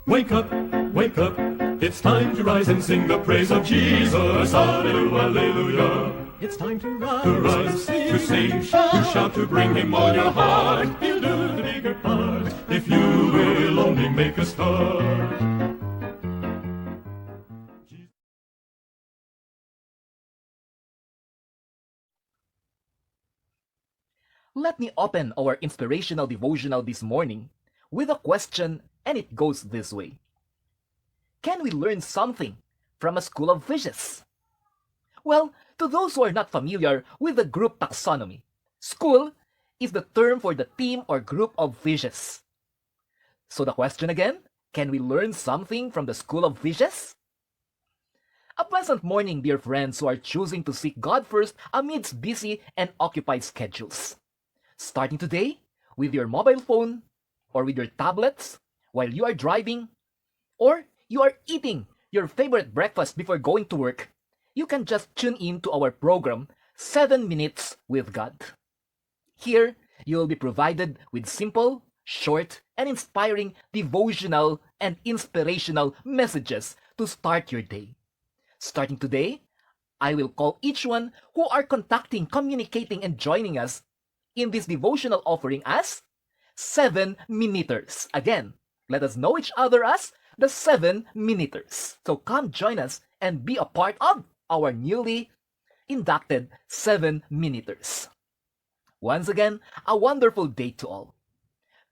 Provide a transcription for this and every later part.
Wake up, wake up, it's time to rise and sing the praise of Jesus. Hallelujah, hallelujah. It's time to rise, to sing, to shout, to bring him all your heart. He'll do the bigger part if you will only make a start. Let me open our inspirational devotional this morning with a question, and it goes this way. Can we learn something from a school of fishes? Well, to those who are not familiar with the group taxonomy, school is the term for the team or group of fishes. So the question again, can we learn something from the school of fishes? A pleasant morning, dear friends who are choosing to seek God first amidst busy and occupied schedules. Starting today, with your mobile phone or with your tablets, while you are driving, or you are eating your favorite breakfast before going to work, you can just tune in to our program, 7 Minutes with God. Here, you will be provided with simple, short, and inspiring devotional and inspirational messages to start your day. Starting today, I will call each one who are contacting, communicating, and joining us in this devotional offering as 7 Minuters. Again, let us know each other as the 7 Minuters. So come join us and be a part of our newly inducted 7 Minuters. Once again, a wonderful day to all.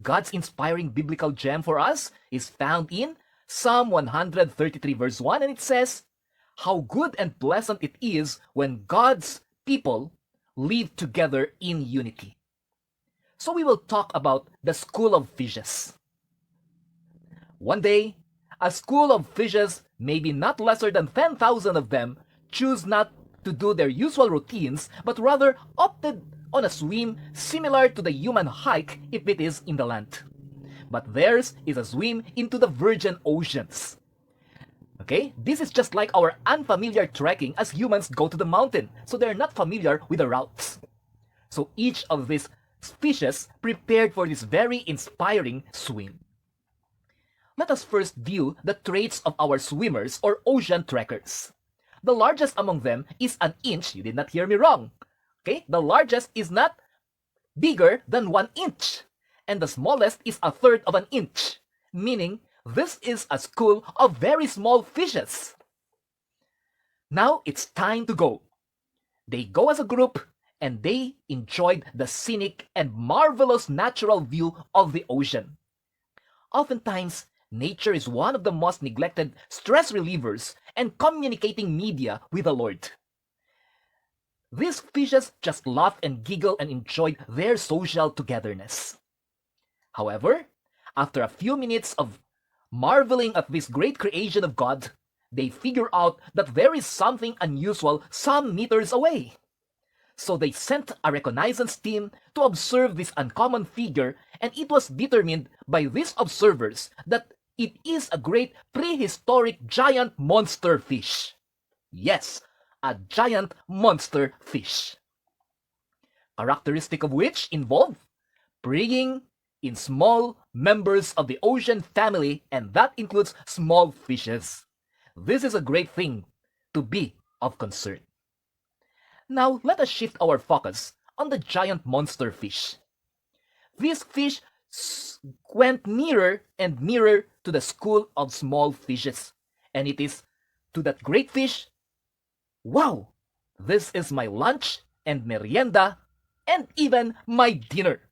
God's inspiring biblical gem for us is found in Psalm 133 verse 1, and it says, "How good and pleasant it is when God's people live together in unity." So we will talk about the school of fishes. One day, a school of fishes, maybe not lesser than 10,000 of them, choose not to do their usual routines, but rather opted on a swim similar to the human hike if it is in the land. But theirs is a swim into the virgin oceans. Okay, this is just like our unfamiliar trekking as humans go to the mountain, so they're not familiar with the routes. So each of these fishes prepared for this very inspiring swim. Let us first view the traits of our swimmers or ocean trekkers. The largest among them is an inch. You did not hear me wrong. Okay, the largest is not bigger than 1 inch, and the smallest is a third of an inch, meaning this is a school of very small fishes. Now it's time to go. They go as a group, and they enjoyed the scenic and marvelous natural view of the ocean. Oftentimes, nature is one of the most neglected stress relievers and communicating media with the Lord. These fishes just laughed and giggled and enjoyed their social togetherness. However, after a few minutes of marveling at this great creation of God, they figure out that there is something unusual some meters away. So they sent a reconnaissance team to observe this uncommon figure, and it was determined by these observers that it is a great prehistoric giant monster fish. Yes, a giant monster fish. Characteristic of which involve preying in small members of the ocean family, and that includes small fishes. This is a great thing to be of concern. Now, let us shift our focus on the giant monster fish. This fish went nearer and nearer to the school of small fishes, and it is to that great fish, "Wow, this is my lunch and merienda and even my dinner.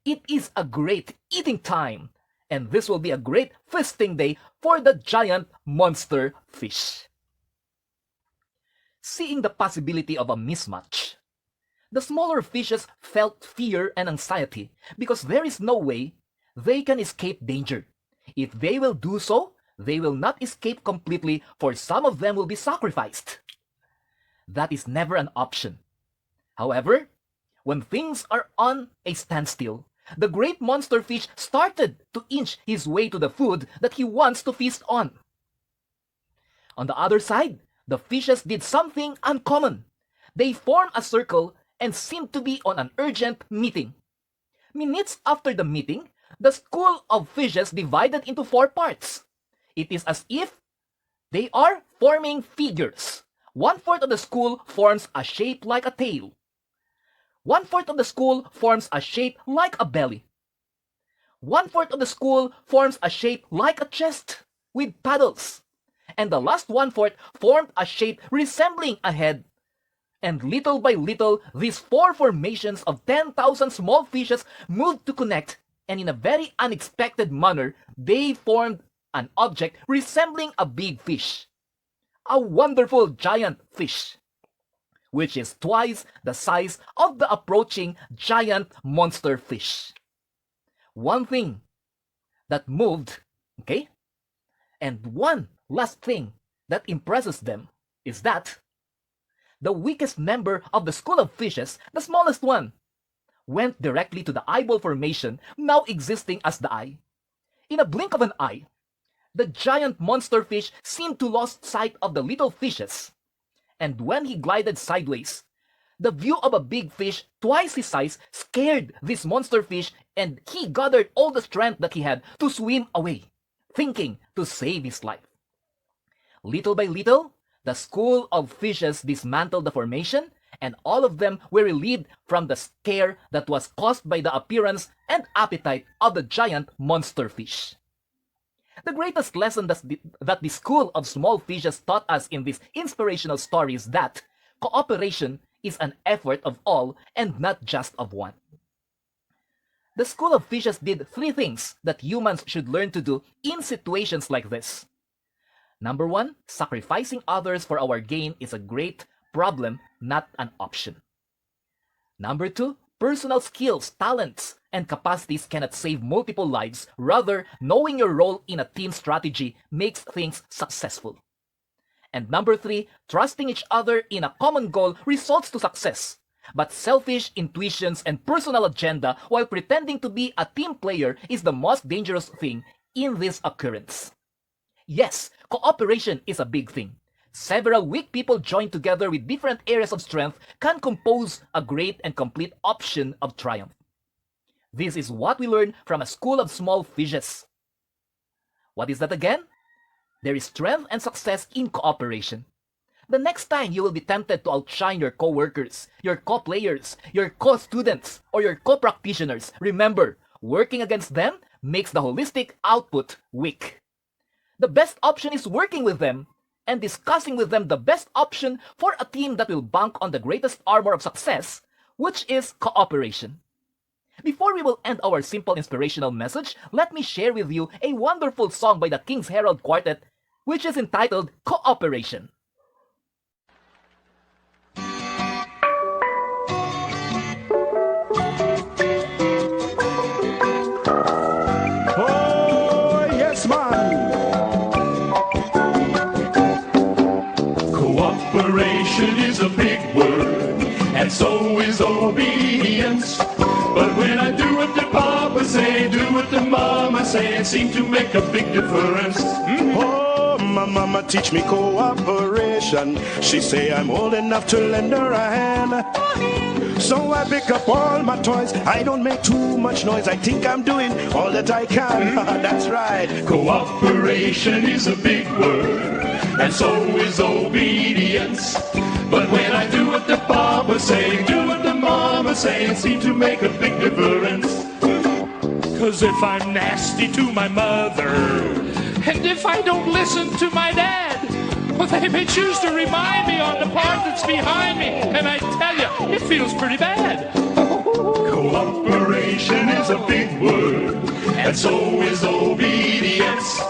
It is a great eating time, and this will be a great feasting day for the giant monster fish." Seeing the possibility of a mismatch, the smaller fishes felt fear and anxiety because there is no way they can escape danger. If they will do so, they will not escape completely, for some of them will be sacrificed. That is never an option. However, when things are on a standstill, the great monster fish started to inch his way to the food that he wants to feast on. On the other side, the fishes did something uncommon. They formed a circle and seemed to be on an urgent meeting. Minutes after the meeting, the school of fishes divided into 4 parts. It is as if they are forming figures. 1/4 of the school forms a shape like a tail. 1/4 of the school forms a shape like a belly. 1/4 of the school forms a shape like a chest with paddles. And the last 1/4 formed a shape resembling a head. And little by little, these 4 formations of 10,000 small fishes moved to connect, and in a very unexpected manner, they formed an object resembling a big fish. A wonderful giant fish, which is twice the size of the approaching giant monster fish. One thing that moved, okay? And one last thing that impresses them is that the weakest member of the school of fishes, the smallest one, went directly to the eyeball formation now existing as the eye. In a blink of an eye, the giant monster fish seemed to lost sight of the little fishes. And when he glided sideways, the view of a big fish twice his size scared this monster fish, and he gathered all the strength that he had to swim away, thinking to save his life. Little by little, the school of fishes dismantled the formation, and all of them were relieved from the scare that was caused by the appearance and appetite of the giant monster fish. The greatest lesson that the school of small fishes taught us in this inspirational story is that cooperation is an effort of all and not just of one. The school of fishes did 3 things that humans should learn to do in situations like this. Number 1, sacrificing others for our gain is a great problem, not an option. Number 2, personal skills, talents, and capacities cannot save multiple lives. Rather, knowing your role in a team strategy makes things successful. And number 3, trusting each other in a common goal results to success. But selfish intuitions and personal agenda while pretending to be a team player is the most dangerous thing in this occurrence. Yes, cooperation is a big thing. Several weak people joined together with different areas of strength can compose a great and complete option of triumph. This is what we learn from a school of small fishes. What is that again? There is strength and success in cooperation. The next time you will be tempted to outshine your co-workers, your co-players, your co-students, or your co-practitioners, remember, working against them makes the holistic output weak. The best option is working with them and discussing with them the best option for a team that will bank on the greatest armor of success, which is cooperation. Before we will end our simple inspirational message, let me share with you a wonderful song by the King's Herald Quartet, which is entitled Cooperation. Oh, yes, man. Cooperation is a big word, and so is obedience. But when I do what the Papa say, do what the Mama say, it seems to make a big difference. Oh, my mama teach me cooperation. She say I'm old enough to lend her a hand. So I pick up all my toys. I don't make too much noise. I think I'm doing all that I can. That's right. Cooperation is a big word, and so is obedience. But when I do what the Papa say, do what the Mama say, it seems to make a big difference. 'Cause if I'm nasty to my mother, and if I don't listen to my dad, well, they may choose to remind me on the part that's behind me, and I tell you, it feels pretty bad. Cooperation is a big word, and so is obedience.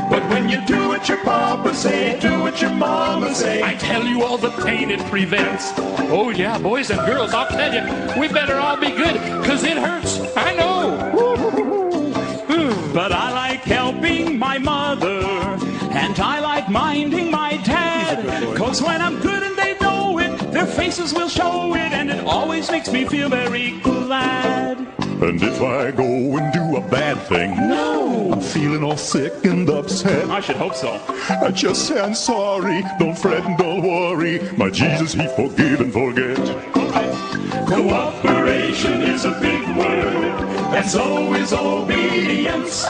But when you do what your Papa say, do what your Mama say, I tell you all the pain it prevents. Oh yeah, boys and girls, I'll tell you, we better all be good, 'cause it hurts, I know. But I like helping my mother, and I like minding my dad, 'cause when I'm good and they know it, they're faces will show it, and it always makes me feel very glad. And if I go and do a bad thing, No! I'm feeling all sick and upset. I should hope so. I just say I'm sorry, don't fret and don't worry. My Jesus, he forgive and forget. Cooperation is a big word, and so is obedience.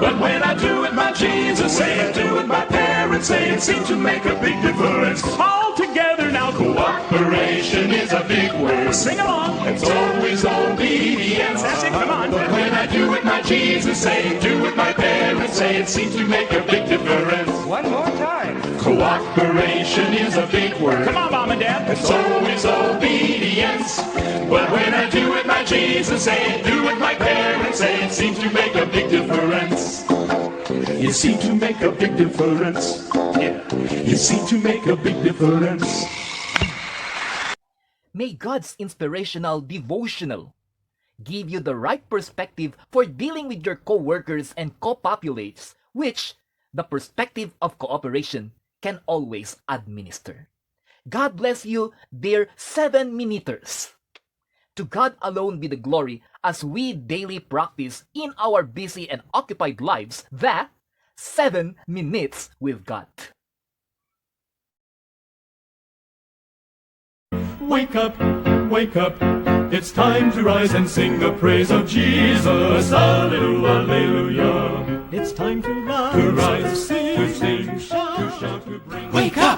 But when I do it, my Jesus say it, do it, my parents say it, seems to make a big difference. All together now, Cooperation is a big word, sing along. and so is obedience. That's it, come on. But when I do it, my Jesus say it, do it, my parents say it, seems to make a big difference. One more time. Cooperation is a big word, Come on, Mom and Dad. and so is obedience. But when I do it, my Jesus say it, do it, my parents say it, seems to make a big difference. You seem to make a big difference. Yeah, you seem to make a big difference. May God's inspirational devotional give you the right perspective for dealing with your co-workers and co-populates, which the perspective of cooperation can always administer. God bless you, dear 7-minuters. To God alone be the glory as we daily practice in our busy and occupied lives that 7 minutes with God. Wake up, it's time to rise and sing the praise of Jesus. Hallelujah, hallelujah. It's time to rise, to sing, to shout, to bring. Wake up!